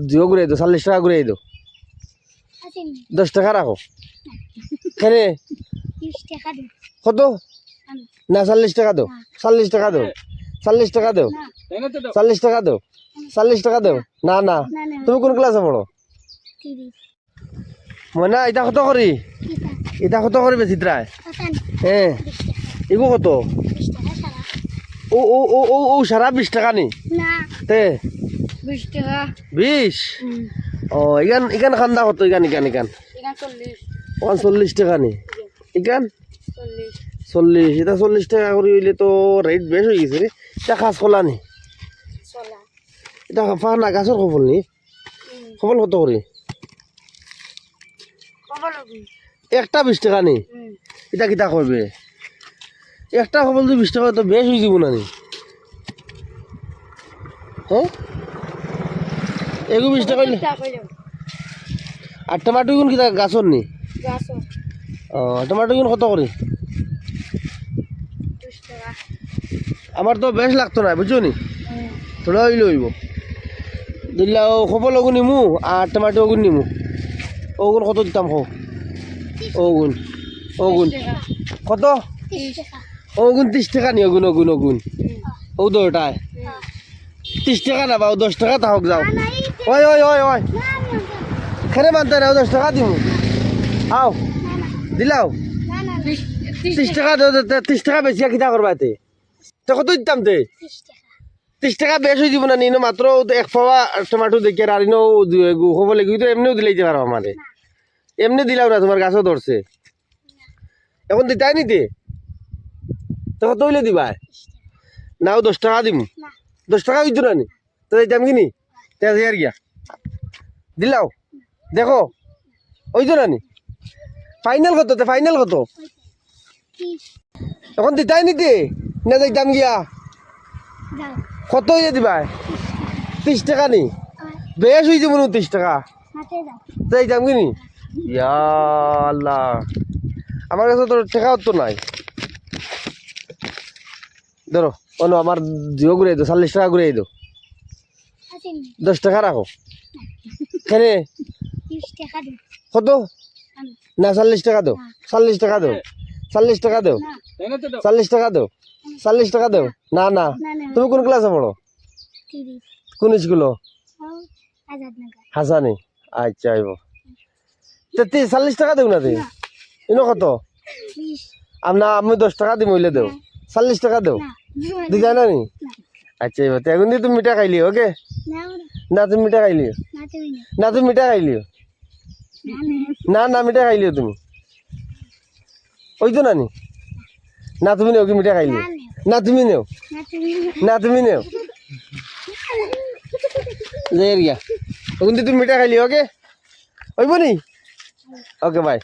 জিও ঘুরে দাও 40 টাকা ঘুরে দাও 10 টাকা রাখো কেন 30 টাকা দিন কত না 40 টাকা দাও 40 টাকা দাও 40 টাকা দাও 40 টাকা দাও 40 টাকা দাও না না তুমি কোন ক্লাসে পড়ো মনে এটা কত করি এটা কত করি বেশি ত্রায় হ্যাঁ এগো কত ও ও ও ও ও সারা 20 টাকা নি না তে 20 টাকা 20 ও ইগান ইগান খান্দা কত ইগান ইগান ইগান এটা 40 40 টাকা নি ইগান 40 40 এটা 40 টাকা করে হইলে তো রেট বেশ হয়ে গেছে রে এটা খাস কলা নি সোলা এটা ফানা গাছের খবর নি খবর কত করে কত লাগবে একটা 20 টাকা নি এটা কিতা করবে একটা খবর তো 20 টাকা তো বেশ হয়ে যাব না নি হ্যাঁ এগু 20 টাকা হইলে আর টমেটো গুণ কিতা গাছর নি গাছ ও টমেটো গুণ কত করে 20 টাকা আমার তো বেশ লাগতো না বুঝছো নি থোড়া হইলে হইব দিল্লা ও খবর লগু নিমু আর টমেটো গুণ নিমু ওগুন কত দিতাম হো ওগুন ওগুন কত 30 টাকা ওগুন 30 টাকা নি ওগুন ওগুন ওগুন ও দোটায় 30 টাকা না বা 10 টাকা তাহক যাও ওই ওই ওই ওই খেরে মানতে না 10 টাকা দিমু আও দিলাও 30 টাকা 30 টাকা বেশি কিতা করবা তে তো কত দিতাম তে 30 টাকা বেশ হয়ে যাব না নিনো মাত্র এক পাওয়া টমেটো দেখি আর ইনো খবর লাগি তো এমনিও দিলাই দিতে পারো আমারে এমনি দিলাও না তোমার গাছও ধরছে এখন দিতাই নিতে তো কত হইলে দিবা নাও 10 টাকা দিমু 10 টাকা হইতো না নি তো দিতাম কিনি তে আর গিয়া দিলাও দেখো হইতো না নি ফাইনাল কত তে ফাইনাল কত এখন দিতাই নিতে না দিতাম গিয়া যাও কত হইলে দিবা 30 টাকা নি বেশ হয়ে যাবো 30 টাকা মাঠে যাও তো দিতাম কিনি ইয়া আল্লাহ আমার কাছে তো টাকা তো নাই ধরো অন্য আমার জিও ঘুরে দাও 40 টাকা ঘুরে দাও আসেন 10 টাকা রাখো কেন 30 টাকা দিন কত না 40 টাকা দাও 40 টাকা দাও 40 টাকা দাও 40 টাকা দাও 40 টাকা দাও না না তুমি কোন ক্লাসে পড়ো 30 কোন স্কুল আজাদনগর হাসানি আচ্ছা আইব তো 40 টাকা দেও না তুই ইনো কত 20 আমনা আমি 10 টাকা দিই মইলে দেও 40 টাকা দেও দি যায় না নি আচ্ছা আইব তো এখন তুমি মিঠা খাইলি ওকে না তুমি মিঠা খাইলি না তুমি মিঠা খাইলি না না মিঠা খাইলিও তুমি ওই তো না নি না তুমি নেও কি মিঠা খাইলি না তুমি নেও না তুমি নেও যে গিয়া ওখান তুমি মিঠা খাইলি ওকে ওইব নি ওকে বাই